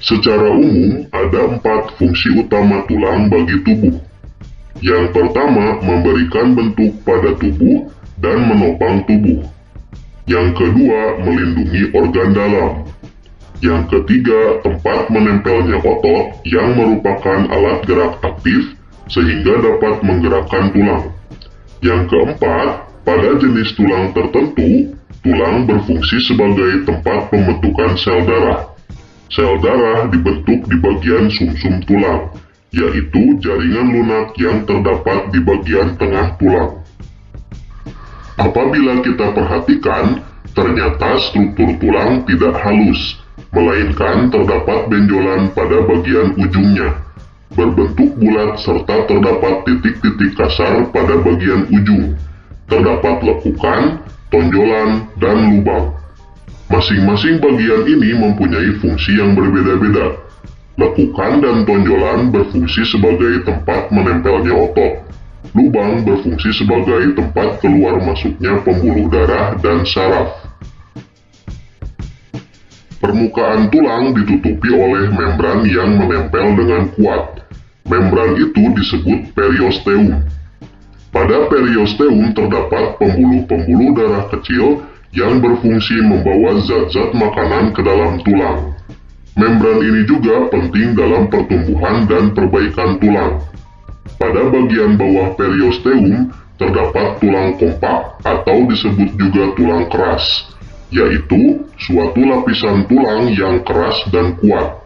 Secara umum, ada 4 fungsi utama tulang bagi tubuh. Yang pertama, memberikan bentuk pada tubuh dan menopang tubuh. Yang kedua, melindungi organ dalam. Yang ketiga, tempat menempelnya otot yang merupakan alat gerak aktif sehingga dapat menggerakkan tulang. Yang keempat, pada jenis tulang tertentu, tulang berfungsi sebagai tempat pembentukan sel darah. Sel darah dibentuk di bagian sumsum tulang, yaitu jaringan lunak yang terdapat di bagian tengah tulang. Apabila kita perhatikan, ternyata struktur tulang tidak halus, melainkan terdapat benjolan pada bagian ujungnya, berbentuk bulat serta terdapat titik-titik kasar pada bagian ujung. Terdapat lekukan, tonjolan, dan lubang. Masing-masing bagian ini mempunyai fungsi yang berbeda-beda. Lekukan dan tonjolan berfungsi sebagai tempat menempelnya otot. Lubang berfungsi sebagai tempat keluar masuknya pembuluh darah dan saraf. Permukaan tulang ditutupi oleh membran yang menempel dengan kuat. Membran itu disebut periosteum. Pada periosteum terdapat pembuluh-pembuluh darah kecil yang berfungsi membawa zat-zat makanan ke dalam tulang. Membran ini juga penting dalam pertumbuhan dan perbaikan tulang. Pada bagian bawah periosteum terdapat tulang kompak atau disebut juga tulang keras, yaitu suatu lapisan tulang yang keras dan kuat.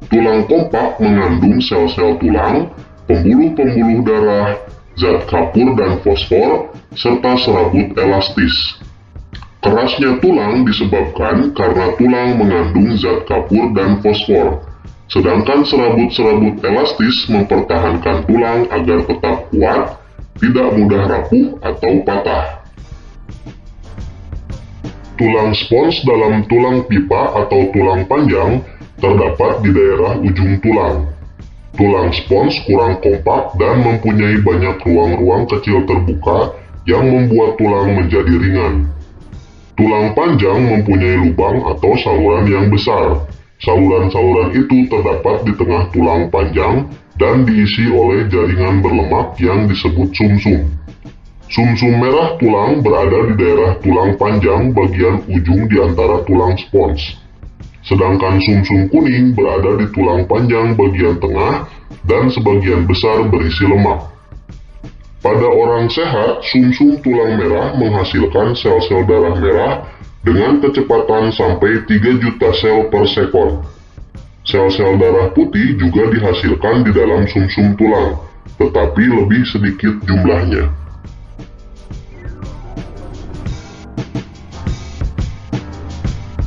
Tulang kompak mengandung sel-sel tulang, pembuluh-pembuluh darah, zat kapur dan fosfor, serta serabut elastis. Kerasnya tulang disebabkan karena tulang mengandung zat kapur dan fosfor, sedangkan serabut-serabut elastis mempertahankan tulang agar tetap kuat, tidak mudah rapuh atau patah. Tulang spons dalam tulang pipa atau tulang panjang terdapat di daerah ujung tulang. Tulang spons kurang kompak dan mempunyai banyak ruang-ruang kecil terbuka yang membuat tulang menjadi ringan. Tulang panjang mempunyai lubang atau saluran yang besar. Saluran-saluran itu terdapat di tengah tulang panjang dan diisi oleh jaringan berlemak yang disebut sumsum. Sumsum merah tulang berada di daerah tulang panjang bagian ujung di antara tulang spons. Sedangkan sumsum kuning berada di tulang panjang bagian tengah dan sebagian besar berisi lemak. Pada orang sehat, sumsum tulang merah menghasilkan sel-sel darah merah dengan kecepatan sampai 3 juta sel per sekon. Sel-sel darah putih juga dihasilkan di dalam sumsum tulang, tetapi lebih sedikit jumlahnya.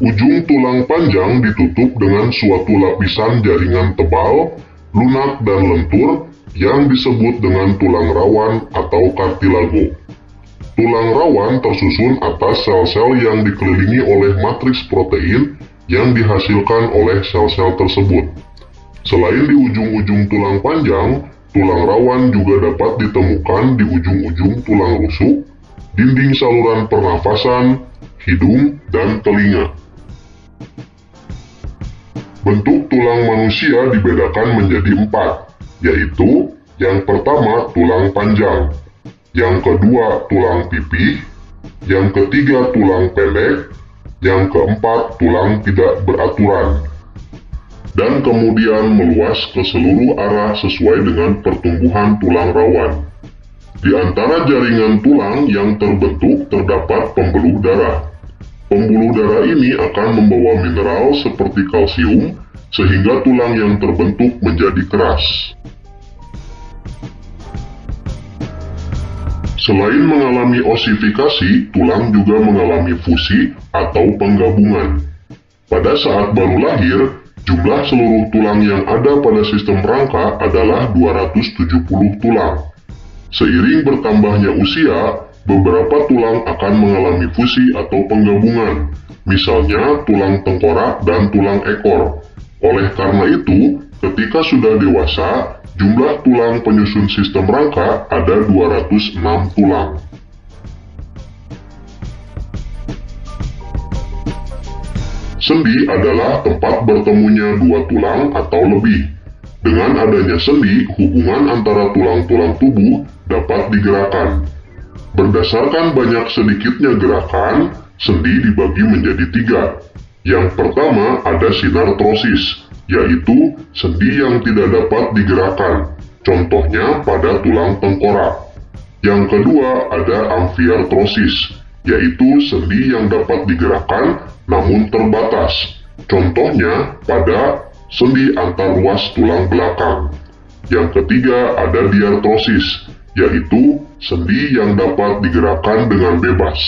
Ujung tulang panjang ditutup dengan suatu lapisan jaringan tebal, lunak dan lentur yang disebut dengan tulang rawan atau kartilago. Tulang rawan tersusun atas sel-sel yang dikelilingi oleh matriks protein yang dihasilkan oleh sel-sel tersebut. Selain di ujung-ujung tulang panjang, tulang rawan juga dapat ditemukan di ujung-ujung tulang rusuk, dinding saluran pernafasan, hidung, dan telinga. Bentuk tulang manusia dibedakan menjadi 4, yaitu yang pertama tulang panjang, yang kedua tulang pipih, yang ketiga tulang pendek, yang keempat tulang tidak beraturan, dan kemudian meluas ke seluruh arah sesuai dengan pertumbuhan tulang rawan. Di antara jaringan tulang yang terbentuk terdapat pembuluh darah. Pembuluh darah ini akan membawa mineral seperti kalsium sehingga tulang yang terbentuk menjadi keras. Selain mengalami osifikasi, tulang juga mengalami fusi atau penggabungan. Pada saat baru lahir, jumlah seluruh tulang yang ada pada sistem rangka adalah 270 tulang. Seiring bertambahnya usia, beberapa tulang akan mengalami fusi atau penggabungan, misalnya tulang tengkorak dan tulang ekor. Oleh karena itu, ketika sudah dewasa, jumlah tulang penyusun sistem rangka ada 206 tulang. Sendi adalah tempat bertemunya dua tulang atau lebih. Dengan adanya sendi, hubungan antara tulang-tulang tubuh dapat digerakkan. Berdasarkan banyak sedikitnya gerakan, sendi dibagi menjadi tiga. Yang pertama ada sinartrosis, yaitu sendi yang tidak dapat digerakkan, contohnya pada tulang tengkorak. Yang kedua ada amfiartrosis, yaitu sendi yang dapat digerakkan namun terbatas, contohnya pada sendi antar ruas tulang belakang. Yang ketiga ada diartrosis, yaitu sendi yang dapat digerakkan dengan bebas.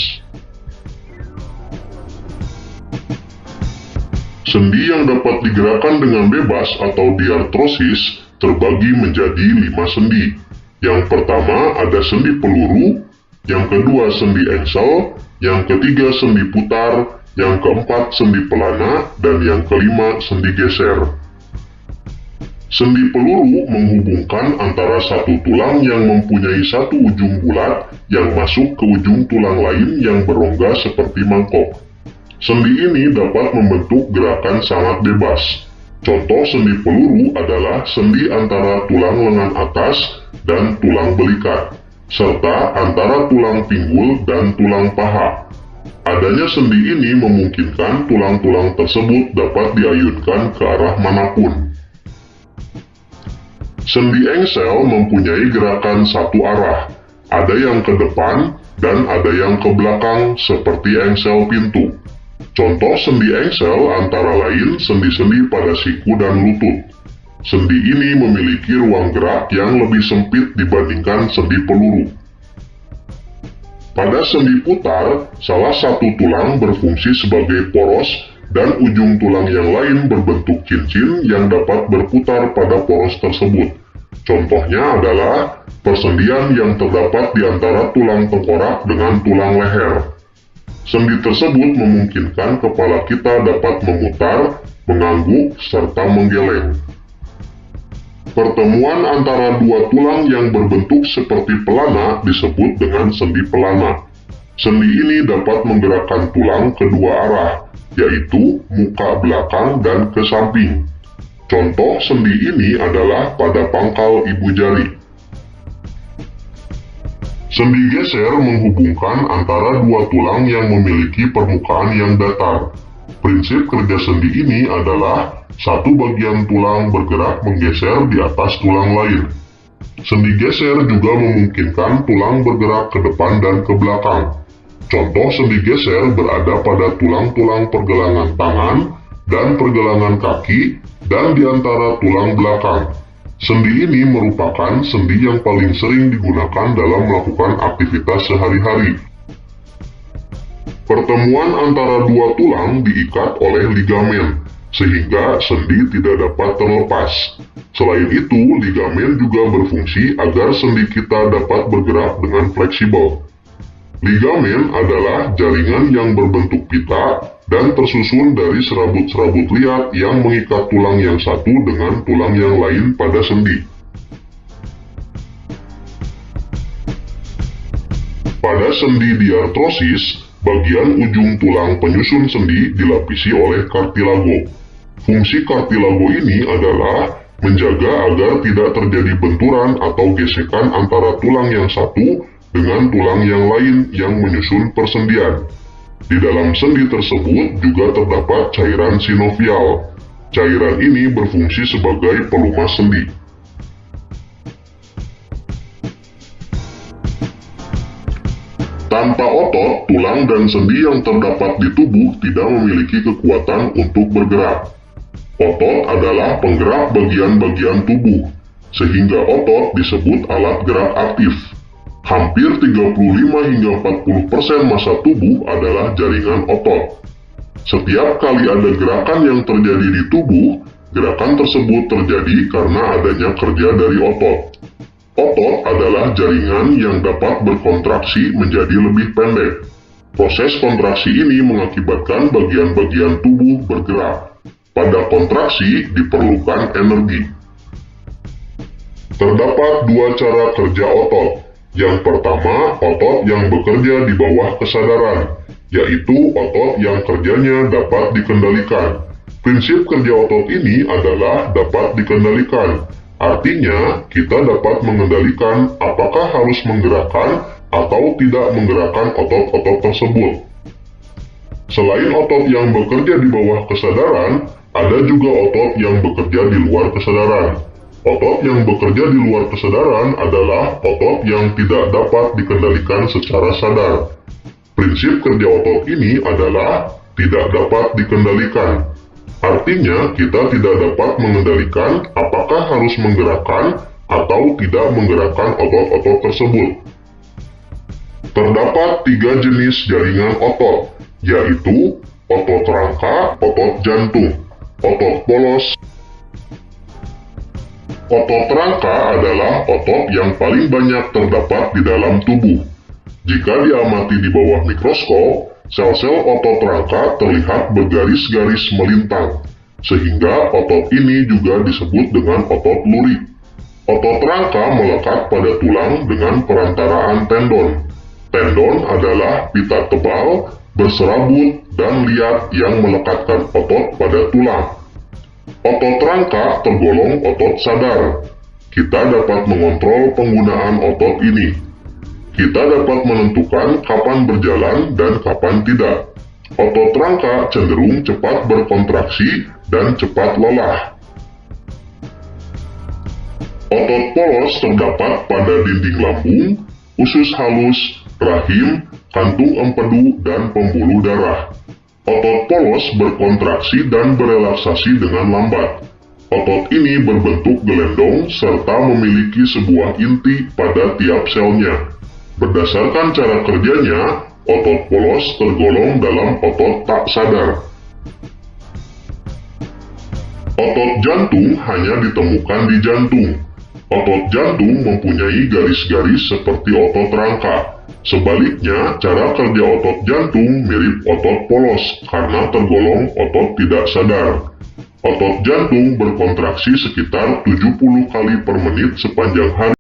Sendi yang dapat digerakkan dengan bebas atau diartrosis terbagi menjadi 5 sendi. Yang pertama ada sendi peluru, yang kedua sendi engsel, yang ketiga sendi putar, yang keempat sendi pelana, dan yang kelima sendi geser. Sendi peluru menghubungkan antara satu tulang yang mempunyai satu ujung bulat yang masuk ke ujung tulang lain yang berongga seperti mangkok. Sendi ini dapat membentuk gerakan sangat bebas. Contoh sendi peluru adalah sendi antara tulang lengan atas dan tulang belikat, serta antara tulang pinggul dan tulang paha. Adanya sendi ini memungkinkan tulang-tulang tersebut dapat diayunkan ke arah manapun. Sendi engsel mempunyai gerakan satu arah, ada yang ke depan dan ada yang ke belakang seperti engsel pintu. Contoh sendi engsel antara lain sendi-sendi pada siku dan lutut. Sendi ini memiliki ruang gerak yang lebih sempit dibandingkan sendi peluru. Pada sendi putar, salah satu tulang berfungsi sebagai poros dan ujung tulang yang lain berbentuk cincin yang dapat berputar pada poros tersebut. Contohnya adalah persendian yang terdapat di antara tulang tengkorak dengan tulang leher. Sendi tersebut memungkinkan kepala kita dapat memutar, mengangguk, serta menggeleng. Pertemuan antara dua tulang yang berbentuk seperti pelana disebut dengan sendi pelana. Sendi ini dapat menggerakkan tulang kedua arah, yaitu muka belakang dan ke samping. Contoh sendi ini adalah pada pangkal ibu jari. Sendi geser menghubungkan antara dua tulang yang memiliki permukaan yang datar. Prinsip kerja sendi ini adalah satu bagian tulang bergerak menggeser di atas tulang lain. Sendi geser juga memungkinkan tulang bergerak ke depan dan ke belakang. Contoh sendi geser berada pada tulang-tulang pergelangan tangan dan pergelangan kaki dan di antara tulang belakang. Sendi ini merupakan sendi yang paling sering digunakan dalam melakukan aktivitas sehari-hari. Pertemuan antara dua tulang diikat oleh ligamen, sehingga sendi tidak dapat terlepas. Selain itu, ligamen juga berfungsi agar sendi kita dapat bergerak dengan fleksibel. Ligamen adalah jaringan yang berbentuk pita dan tersusun dari serabut-serabut liat yang mengikat tulang yang satu dengan tulang yang lain pada sendi. Pada sendi diartrosis, bagian ujung tulang penyusun sendi dilapisi oleh kartilago. Fungsi kartilago ini adalah menjaga agar tidak terjadi benturan atau gesekan antara tulang yang satu dengan tulang yang lain yang menyusun persendian. Di dalam sendi tersebut juga terdapat cairan sinovial. Cairan ini berfungsi sebagai pelumas sendi. Tanpa otot, tulang dan sendi yang terdapat di tubuh tidak memiliki kekuatan untuk bergerak. Otot adalah penggerak bagian-bagian tubuh, sehingga otot disebut alat gerak aktif. Hampir 35 hingga 40% massa tubuh adalah jaringan otot. Setiap kali ada gerakan yang terjadi di tubuh, gerakan tersebut terjadi karena adanya kerja dari otot. Otot adalah jaringan yang dapat berkontraksi menjadi lebih pendek. Proses kontraksi ini mengakibatkan bagian-bagian tubuh bergerak. Pada kontraksi diperlukan energi. Terdapat dua cara kerja otot. Yang pertama, otot yang bekerja di bawah kesadaran. yaitu otot yang kerjanya dapat dikendalikan. Prinsip kerja otot ini adalah dapat dikendalikan. Artinya, kita dapat mengendalikan apakah harus menggerakkan atau tidak menggerakkan otot-otot tersebut. Selain otot yang bekerja di bawah kesadaran, ada juga otot yang bekerja di luar kesadaran. Otot yang bekerja di luar kesadaran adalah otot yang tidak dapat dikendalikan secara sadar. Prinsip kerja otot ini adalah tidak dapat dikendalikan. Artinya, kita tidak dapat mengendalikan apakah harus menggerakkan atau tidak menggerakkan otot-otot tersebut. Terdapat 3 jenis jaringan otot, yaitu otot rangka, otot jantung, otot polos. Otot rangka adalah otot yang paling banyak terdapat di dalam tubuh. Jika diamati di bawah mikroskop, sel-sel otot rangka terlihat bergaris-garis melintang, sehingga otot ini juga disebut dengan otot lurik. Otot rangka melekat pada tulang dengan perantaraan tendon. Tendon adalah pita tebal, berserabut, dan liat yang melekatkan otot pada tulang. Otot rangka tergolong otot sadar. Kita dapat mengontrol penggunaan otot ini. Kita dapat menentukan kapan berjalan dan kapan tidak. Otot rangka cenderung cepat berkontraksi dan cepat lelah. Otot polos terdapat pada dinding lambung, usus halus, rahim, kantung empedu, dan pembuluh darah. Otot polos berkontraksi dan berelaksasi dengan lambat. Otot ini berbentuk gelendong serta memiliki sebuah inti pada tiap selnya. Berdasarkan cara kerjanya, otot polos tergolong dalam otot tak sadar. Otot jantung hanya ditemukan di jantung. Otot jantung mempunyai garis-garis seperti otot rangka. Sebaliknya, cara kerja otot jantung mirip otot polos karena tergolong otot tidak sadar. Otot jantung berkontraksi sekitar 70 kali per menit sepanjang hari.